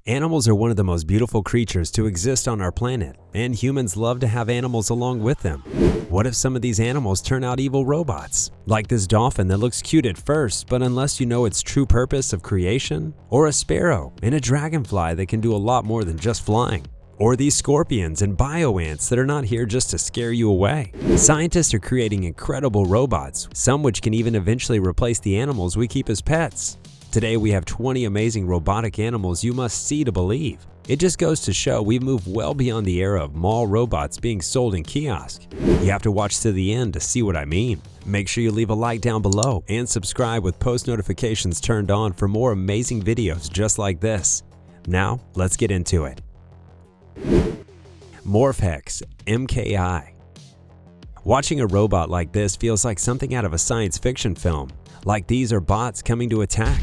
Animals are one of the most beautiful creatures to exist on our planet, and humans love to have animals along with them. What if some of these animals turn out evil robots? Like this dolphin that looks cute at first, but unless you know its true purpose of creation, or a sparrow and a dragonfly that can do a lot more than just flying. Or these scorpions and bio-ants that are not here just to scare you away. Scientists are creating incredible robots, some which can even eventually replace the animals we keep as pets. Today we have 20 amazing robotic animals you must see to believe. It just goes to show we've moved well beyond the era of mall robots being sold in kiosks. You have to watch to the end to see what I mean. Make sure you leave a like down below and subscribe with post notifications turned on for more amazing videos just like this. Now let's get into it. MorphHex MKI. Watching a robot like this feels like something out of a science fiction film, like these are bots coming to attack.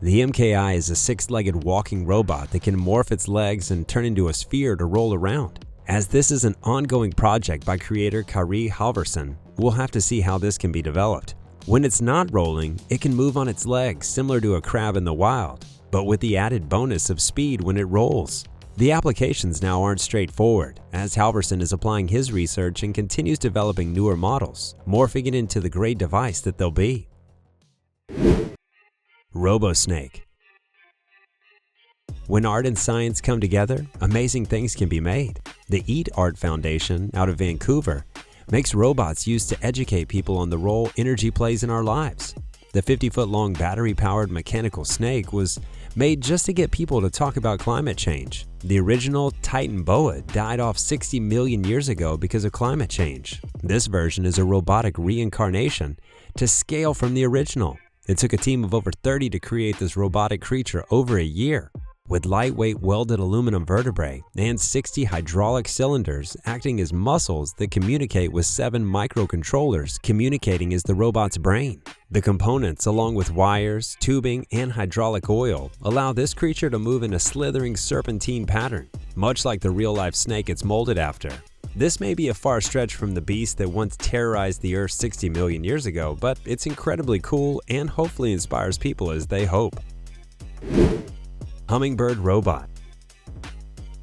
The MKI is a six-legged walking robot that can morph its legs and turn into a sphere to roll around. As this is an ongoing project by creator Kari Halvorsen, we'll have to see how this can be developed. When it's not rolling, it can move on its legs similar to a crab in the wild, but with the added bonus of speed when it rolls. The applications now aren't straightforward, as Halvorsen is applying his research and continues developing newer models, morphing it into the great device that they'll be. RoboSnake. When art and science come together, amazing things can be made. The EAT Art Foundation out of Vancouver makes robots used to educate people on the role energy plays in our lives. The 50-foot-long battery-powered mechanical snake was made just to get people to talk about climate change. The original Titan boa died off 60 million years ago because of climate change. This version is a robotic reincarnation to scale from the original. It took a team of over 30 to create this robotic creature over a year. With lightweight welded aluminum vertebrae and 60 hydraulic cylinders acting as muscles that communicate with 7 microcontrollers communicating as the robot's brain. The components, along with wires, tubing, and hydraulic oil, allow this creature to move in a slithering serpentine pattern, much like the real-life snake it's molded after. This may be a far stretch from the beast that once terrorized the Earth 60 million years ago, but it's incredibly cool and hopefully inspires people as they hope. Hummingbird robot.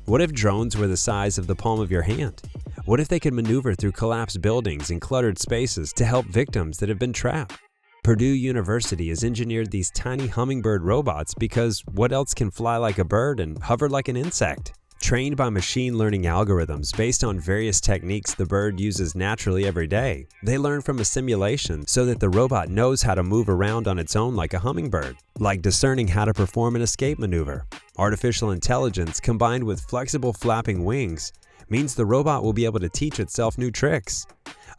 What if drones were the size of the palm of your hand? What if they could maneuver through collapsed buildings and cluttered spaces to help victims that have been trapped? Purdue University has engineered these tiny hummingbird robots because what else can fly like a bird and hover like an insect? Trained by machine learning algorithms based on various techniques the bird uses naturally every day, they learn from a simulation so that the robot knows how to move around on its own like a hummingbird, like discerning how to perform an escape maneuver. Artificial intelligence combined with flexible flapping wings means the robot will be able to teach itself new tricks.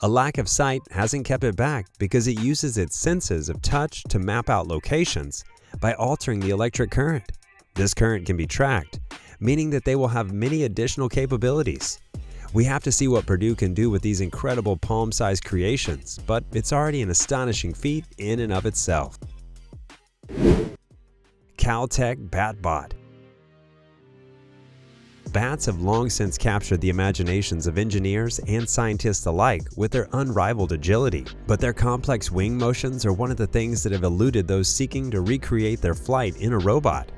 A lack of sight hasn't kept it back because it uses its senses of touch to map out locations by altering the electric current. This current can be tracked, meaning that they will have many additional capabilities. We have to see what Purdue can do with these incredible palm-sized creations, but it's already an astonishing feat in and of itself. Caltech BatBot. Bats have long since captured the imaginations of engineers and scientists alike with their unrivaled agility, but their complex wing motions are one of the things that have eluded those seeking to recreate their flight in a robot.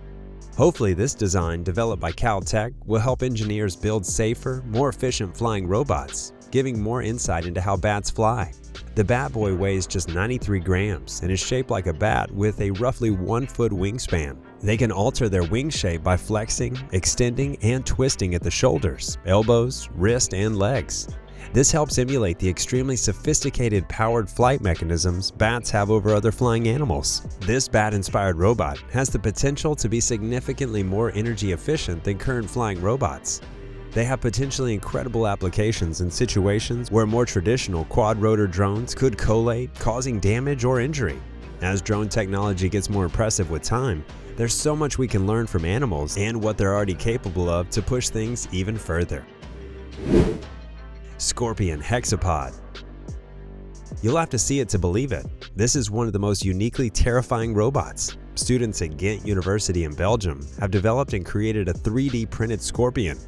Hopefully this design, developed by Caltech, will help engineers build safer, more efficient flying robots, giving more insight into how bats fly. The Bat Boy weighs just 93 grams and is shaped like a bat with a roughly 1-foot wingspan. They can alter their wing shape by flexing, extending, and twisting at the shoulders, elbows, wrist, and legs. This helps emulate the extremely sophisticated powered flight mechanisms bats have over other flying animals. This bat-inspired robot has the potential to be significantly more energy efficient than current flying robots. They have potentially incredible applications in situations where more traditional quad-rotor drones could collide, causing damage or injury. As drone technology gets more impressive with time, there's so much we can learn from animals and what they're already capable of to push things even further. Scorpion HEXAPOD. You'll have to see it to believe it. This is one of the most uniquely terrifying robots. Students at Ghent University in Belgium have developed and created a 3D printed scorpion.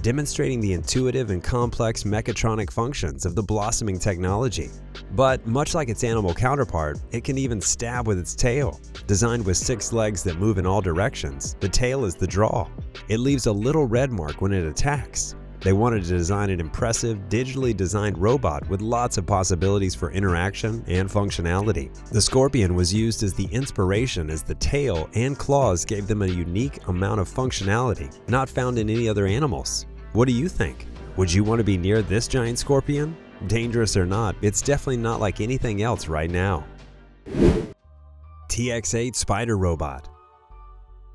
demonstrating the intuitive and complex mechatronic functions of the blossoming technology. But much like its animal counterpart, it can even stab with its tail. Designed with 6 legs that move in all directions, the tail is the draw. It leaves a little red mark when it attacks. They wanted to design an impressive, digitally designed robot with lots of possibilities for interaction and functionality. The Scorpion was used as the inspiration, as the tail and claws gave them a unique amount of functionality not found in any other animals. What do you think? Would you want to be near this giant scorpion? Dangerous or not, it's definitely not like anything else right now. TX8 Spider Robot.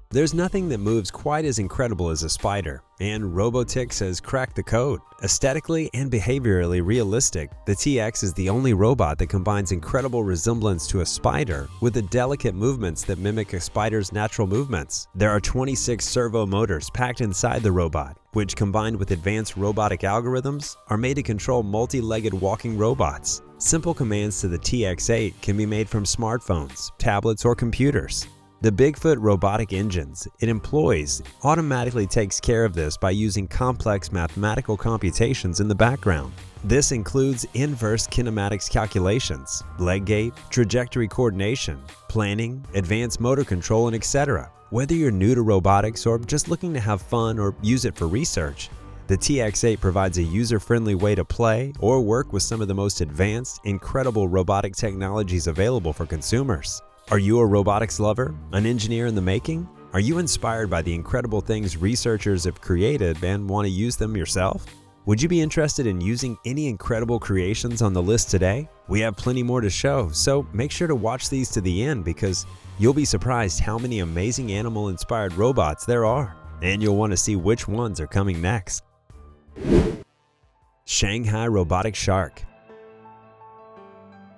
There's nothing that moves quite as incredible as a spider, and Robotic has cracked the code. Aesthetically and behaviorally realistic, the TX is the only robot that combines incredible resemblance to a spider with the delicate movements that mimic a spider's natural movements. There are 26 servo motors packed inside the robot, which combined with advanced robotic algorithms are made to control multi-legged walking robots. Simple commands to the TX8 can be made from smartphones, tablets, or computers. The Bigfoot robotic engines it employs automatically takes care of this by using complex mathematical computations in the background. This includes inverse kinematics calculations, leg gait, trajectory coordination, planning, advanced motor control, and etc. Whether you're new to robotics or just looking to have fun or use it for research, the TX8 provides a user-friendly way to play or work with some of the most advanced, incredible robotic technologies available for consumers. Are you a robotics lover? An engineer in the making? Are you inspired by the incredible things researchers have created and want to use them yourself? Would you be interested in using any incredible creations on the list today? We have plenty more to show, so make sure to watch these to the end because you'll be surprised how many amazing animal-inspired robots there are, and you'll want to see which ones are coming next. Shanghai Robotic Shark.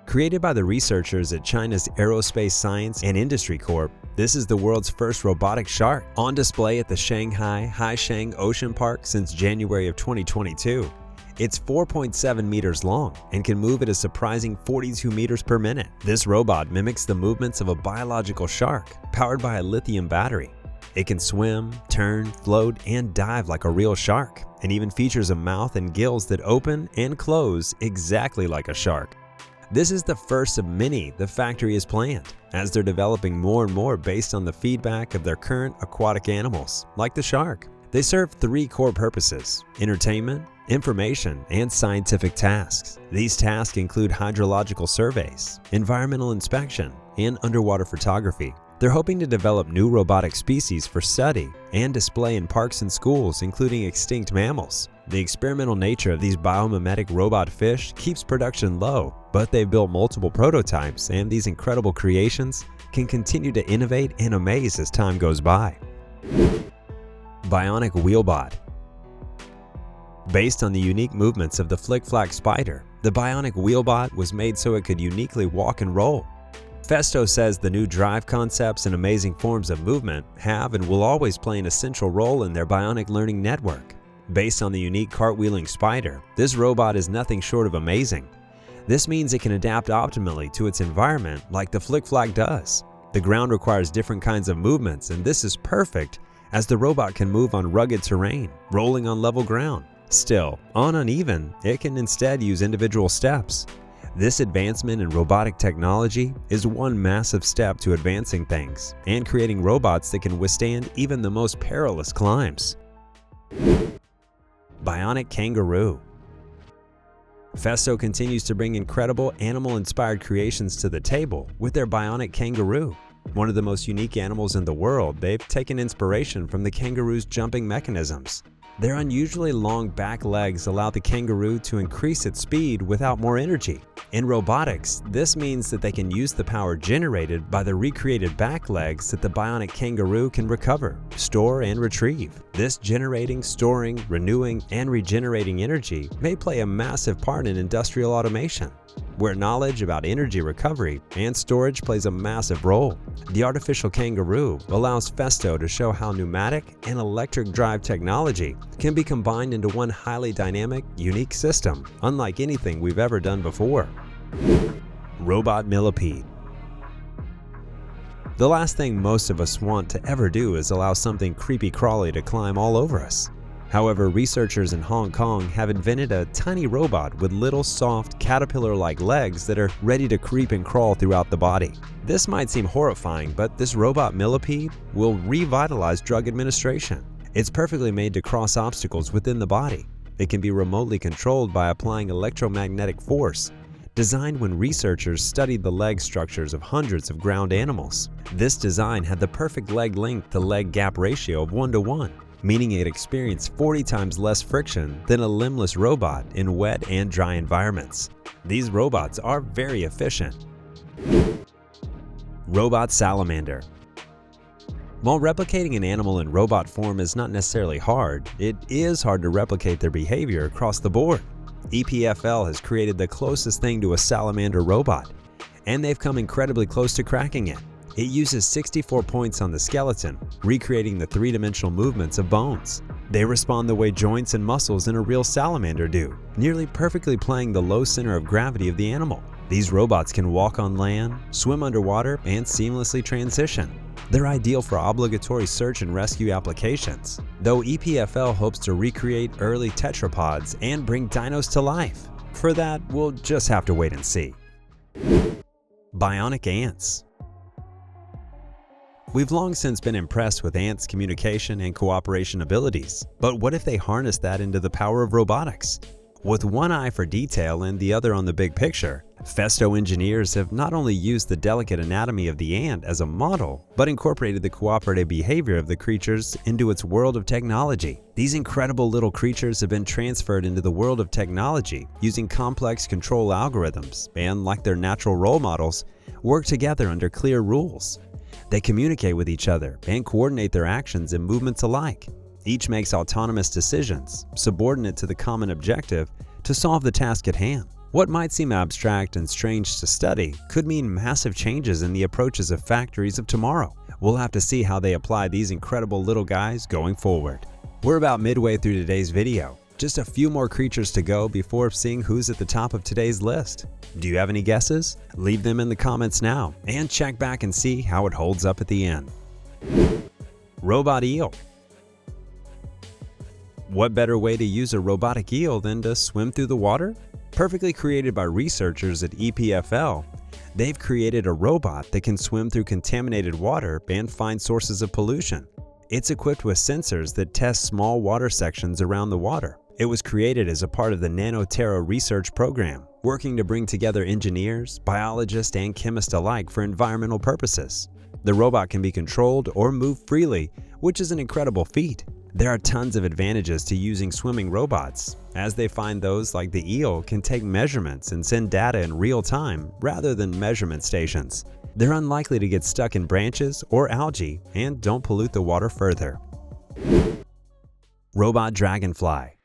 Created by the researchers at China's Aerospace Science and Industry Corp, this is the world's first robotic shark. On display at the Shanghai Haisheng Ocean Park since January of 2022. It's 4.7 meters long and can move at a surprising 42 meters per minute. This robot mimics the movements of a biological shark powered by a lithium battery. It can swim, turn, float, and dive like a real shark, and even features a mouth and gills that open and close exactly like a shark. This is the first of many the factory has planned, as they're developing more and more based on the feedback of their current aquatic animals, like the shark. They serve 3 core purposes: entertainment, information, and scientific tasks. These tasks include hydrological surveys, environmental inspection, and underwater photography. They're hoping to develop new robotic species for study and display in parks and schools, including extinct mammals. The experimental nature of these biomimetic robot fish keeps production low, but they've built multiple prototypes, and these incredible creations can continue to innovate and amaze as time goes by. Bionic Wheelbot. Based on the unique movements of the flick-flack spider, the Bionic Wheelbot was made so it could uniquely walk and roll. Festo says the new drive concepts and amazing forms of movement have and will always play an essential role in their bionic learning network. Based on the unique cartwheeling spider, this robot is nothing short of amazing. This means it can adapt optimally to its environment like the flick-flack does. The ground requires different kinds of movements, and this is perfect as the robot can move on rugged terrain, rolling on level ground. Still, on uneven, it can instead use individual steps. This advancement in robotic technology is one massive step to advancing things and creating robots that can withstand even the most perilous climbs. Bionic Kangaroo. Festo continues to bring incredible animal-inspired creations to the table with their Bionic Kangaroo. One of the most unique animals in the world, they've taken inspiration from the kangaroo's jumping mechanisms. Their unusually long back legs allow the kangaroo to increase its speed without more energy. In robotics, this means that they can use the power generated by the recreated back legs that the Bionic Kangaroo can recover, store, and retrieve. This generating, storing, renewing, and regenerating energy may play a massive part in industrial automation, where knowledge about energy recovery and storage plays a massive role. The artificial kangaroo allows Festo to show how pneumatic and electric drive technology can be combined into one highly dynamic, unique system, unlike anything we've ever done before. Robot Millipede. The last thing most of us want to ever do is allow something creepy crawly to climb all over us. However, researchers in Hong Kong have invented a tiny robot with little soft caterpillar-like legs that are ready to creep and crawl throughout the body. This might seem horrifying, but this robot millipede will revitalize drug administration. It's perfectly made to cross obstacles within the body. It can be remotely controlled by applying electromagnetic force, designed when researchers studied the leg structures of hundreds of ground animals. This design had the perfect leg length to leg gap ratio of 1:1, meaning it experienced 40 times less friction than a limbless robot in wet and dry environments. These robots are very efficient. Robot salamander. While replicating an animal in robot form is not necessarily hard, it is hard to replicate their behavior across the board. EPFL has created the closest thing to a salamander robot, and they've come incredibly close to cracking it. It uses 64 points on the skeleton, recreating the three-dimensional movements of bones. They respond the way joints and muscles in a real salamander do, nearly perfectly playing the low center of gravity of the animal. These robots can walk on land, swim underwater, and seamlessly transition. They're ideal for obligatory search and rescue applications, though EPFL hopes to recreate early tetrapods and bring dinos to life. For that, we'll just have to wait and see. Bionic ants. We've long since been impressed with ants' communication and cooperation abilities, but what if they harness that into the power of robotics? With one eye for detail and the other on the big picture, Festo engineers have not only used the delicate anatomy of the ant as a model, but incorporated the cooperative behavior of the creatures into its world of technology. These incredible little creatures have been transferred into the world of technology using complex control algorithms and, like their natural role models, work together under clear rules. They communicate with each other and coordinate their actions and movements alike. Each makes autonomous decisions, subordinate to the common objective to solve the task at hand. What might seem abstract and strange to study could mean massive changes in the approaches of factories of tomorrow. We'll have to see how they apply these incredible little guys going forward. We're about midway through today's video. Just a few more creatures to go before seeing who's at the top of today's list. Do you have any guesses? Leave them in the comments now and check back and see how it holds up at the end. Robot eel. What better way to use a robotic eel than to swim through the water? Perfectly created by researchers at EPFL, they've created a robot that can swim through contaminated water and find sources of pollution. It's equipped with sensors that test small water sections around the water. It was created as a part of the NanoTerra research program, working to bring together engineers, biologists, and chemists alike for environmental purposes. The robot can be controlled or move freely, which is an incredible feat. There are tons of advantages to using swimming robots, as they find those like the eel can take measurements and send data in real time rather than measurement stations. They're unlikely to get stuck in branches or algae and don't pollute the water further. Robot dragonfly.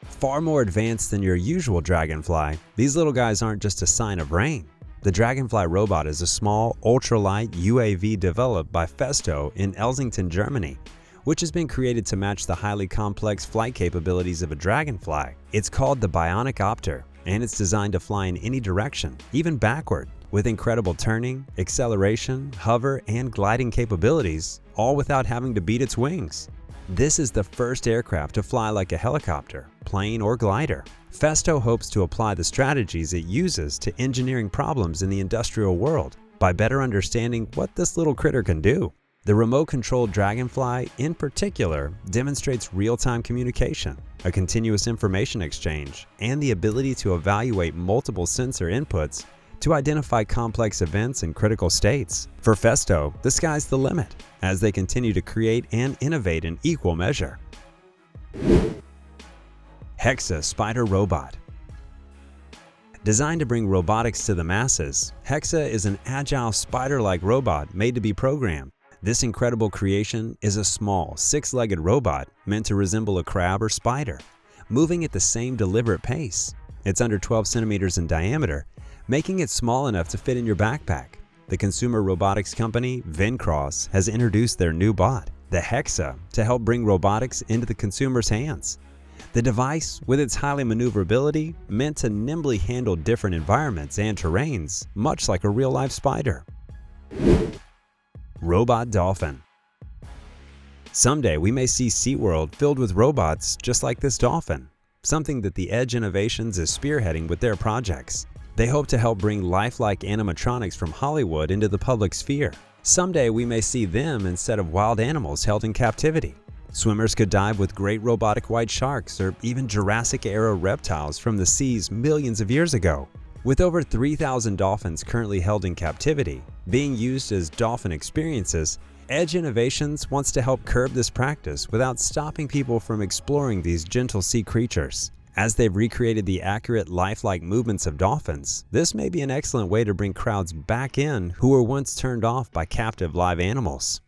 Far more advanced than your usual dragonfly, these little guys aren't just a sign of rain. The Dragonfly robot is a small, ultralight UAV developed by Festo in Elsington, Germany, which has been created to match the highly complex flight capabilities of a dragonfly. It's called the BIONIC Opter, and it's designed to fly in any direction, even backward, with incredible turning, acceleration, hover, and gliding capabilities, all without having to beat its wings. This is the first aircraft to fly like a helicopter, plane, or glider. Festo hopes to apply the strategies it uses to engineering problems in the industrial world by better understanding what this little critter can do. The remote-controlled Dragonfly, in particular, demonstrates real-time communication, a continuous information exchange, and the ability to evaluate multiple sensor inputs to identify complex events and critical states. For Festo, the sky's the limit, as they continue to create and innovate in equal measure. HEXA Spider Robot. Designed to bring robotics to the masses, HEXA is an agile spider-like robot made to be programmed. This incredible creation is a small, six-legged robot meant to resemble a crab or spider, moving at the same deliberate pace. It's under 12 centimeters in diameter, making it small enough to fit in your backpack. The consumer robotics company Vincross has introduced their new bot, the HEXA, to help bring robotics into the consumer's hands. The device, with its highly maneuverability, meant to nimbly handle different environments and terrains, much like a real-life spider. Robot Dolphin. Someday we may see SeaWorld filled with robots just like this dolphin, something that the Edge Innovations is spearheading with their projects. They hope to help bring lifelike animatronics from Hollywood into the public sphere. Someday we may see them instead of wild animals held in captivity. Swimmers could dive with great robotic white sharks or even Jurassic-era reptiles from the seas millions of years ago. With over 3,000 dolphins currently held in captivity, being used as dolphin experiences, Edge Innovations wants to help curb this practice without stopping people from exploring these gentle sea creatures. As they've recreated the accurate, lifelike movements of dolphins, this may be an excellent way to bring crowds back in who were once turned off by captive live animals.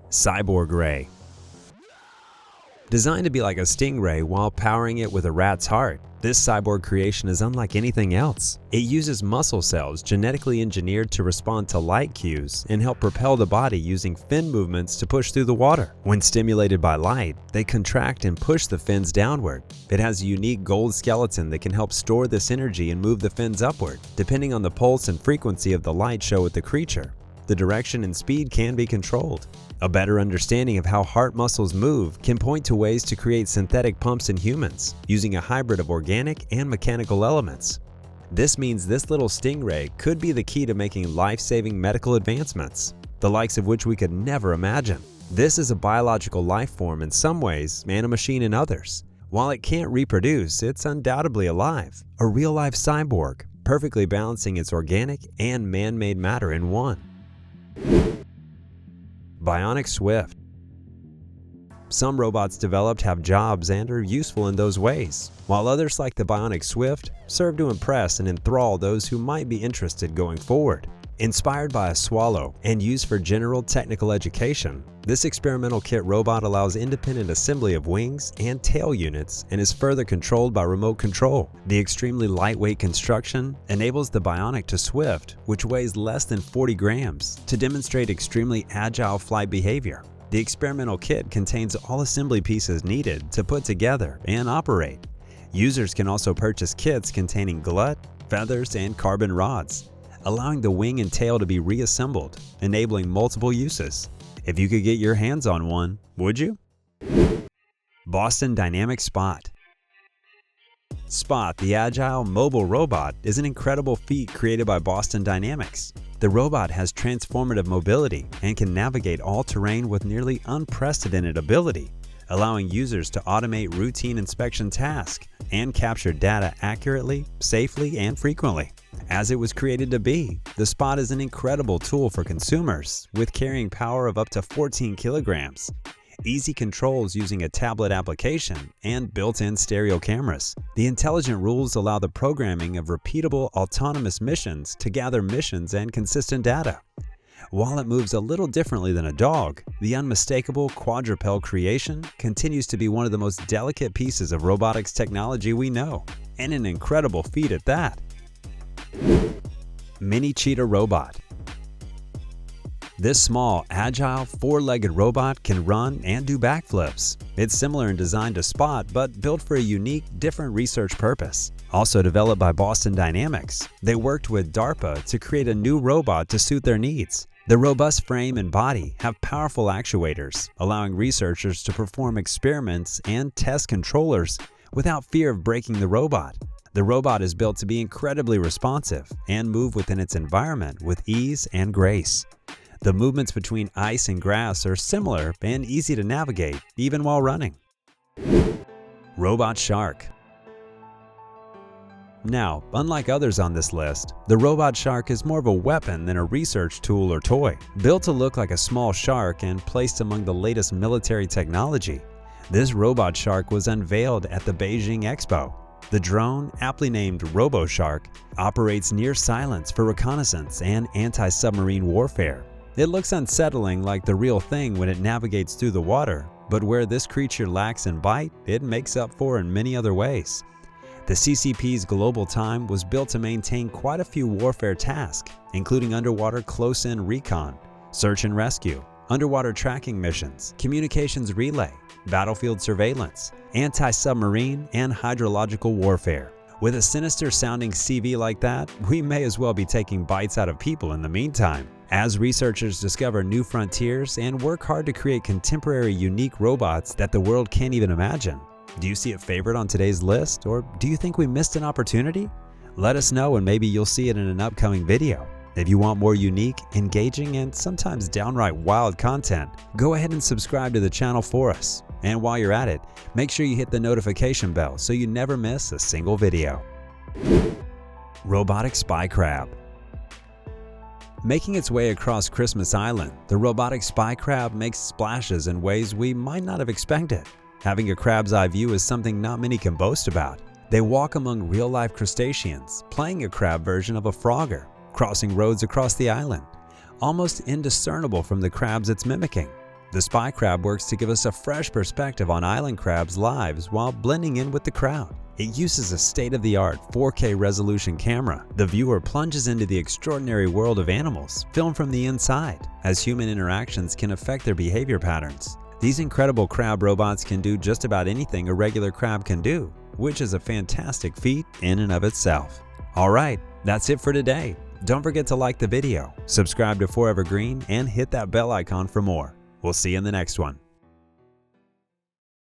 Cyborg Ray. Designed to be like a stingray while powering it with a rat's heart, this cyborg creation is unlike anything else. It uses muscle cells genetically engineered to respond to light cues and help propel the body using fin movements to push through the water. When stimulated by light, they contract and push the fins downward. It has a unique gold skeleton that can help store this energy and move the fins upward, depending on the pulse and frequency of the light show with the creature. The direction and speed can be controlled. A better understanding of how heart muscles move can point to ways to create synthetic pumps in humans, using a hybrid of organic and mechanical elements. This means this little stingray could be the key to making life-saving medical advancements, the likes of which we could never imagine. This is a biological life form in some ways and a machine in others. While it can't reproduce, it's undoubtedly alive, a real-life cyborg, perfectly balancing its organic and man-made matter in one. Bionic Swift. Some robots developed have jobs and are useful in those ways, while others like the Bionic Swift serve to impress and enthrall those who might be interested going forward. Inspired by a swallow and used for general technical education, this experimental kit robot allows independent assembly of wings and tail units and is further controlled by remote control. The extremely lightweight construction enables the Bionic to Swift, which weighs less than 40 grams, to demonstrate extremely agile flight behavior. The experimental kit contains all assembly pieces needed to put together and operate. Users can also purchase kits containing glut, feathers, and carbon rods, allowing the wing and tail to be reassembled, enabling multiple uses. If you could get your hands on one, would you? Boston Dynamics Spot. Spot, the agile, mobile robot, is an incredible feat created by Boston Dynamics. The robot has transformative mobility and can navigate all terrain with nearly unprecedented ability, allowing users to automate routine inspection tasks and capture data accurately, safely, and frequently. As it was created to be, the Spot is an incredible tool for consumers, with carrying power of up to 14 kilograms, easy controls using a tablet application, and built-in stereo cameras. The intelligent rules allow the programming of repeatable autonomous missions to gather missions and consistent data. While it moves a little differently than a dog, the unmistakable quadruped creation continues to be one of the most delicate pieces of robotics technology we know, and an incredible feat at that. MINICHEETAH robot. This small, agile, four-legged robot can run and do backflips. It's similar in design to Spot, but built for a unique, different research purpose. Also developed by Boston Dynamics, they worked with DARPA to create a new robot to suit their needs. The robust frame and body have powerful actuators, allowing researchers to perform experiments and test controllers without fear of breaking the robot. The robot is built to be incredibly responsive and move within its environment with ease and grace. The movements between ice and grass are similar and easy to navigate, even while running. Robot Shark. Now, unlike others on this list, the Robot Shark is more of a weapon than a research tool or toy. Built to look like a small shark and placed among the latest military technology, this Robot Shark was unveiled at the Beijing Expo. The drone, aptly named RoboShark, operates near silence for reconnaissance and anti-submarine warfare. It looks unsettling like the real thing when it navigates through the water, but where this creature lacks in bite, it makes up for in many other ways. The CCP's global time was built to maintain quite a few warfare tasks, including underwater close-in recon, search and rescue, underwater tracking missions, communications relay, battlefield surveillance, anti-submarine, and hydrological warfare. With a sinister sounding CV like that, we may as well be taking bites out of people in the meantime, as researchers discover new frontiers and work hard to create contemporary unique robots that the world can't even imagine. Do you see it favored on today's list, or do you think we missed an opportunity? Let us know and maybe you'll see it in an upcoming video. If you want more unique, engaging, and sometimes downright wild content, go ahead and subscribe to the channel for us. And while you're at it, make sure you hit the notification bell so you never miss a single video. Robotic spy crab. Making its way across Christmas Island, the robotic spy crab makes splashes in ways we might not have expected. Having a crab's eye view is something not many can boast about. They walk among real-life crustaceans, playing a crab version of a frogger, crossing roads across the island, almost indiscernible from the crabs it's mimicking. The spy crab works to give us a fresh perspective on island crabs' lives while blending in with the crowd. It uses a state-of-the-art 4K resolution camera. The viewer plunges into the extraordinary world of animals, filmed from the inside, as human interactions can affect their behavior patterns. These incredible crab robots can do just about anything a regular crab can do, which is a fantastic feat in and of itself. Alright, that's it for today. Don't forget to like the video, subscribe to Forever Green, and hit that bell icon for more. We'll see you in the next one.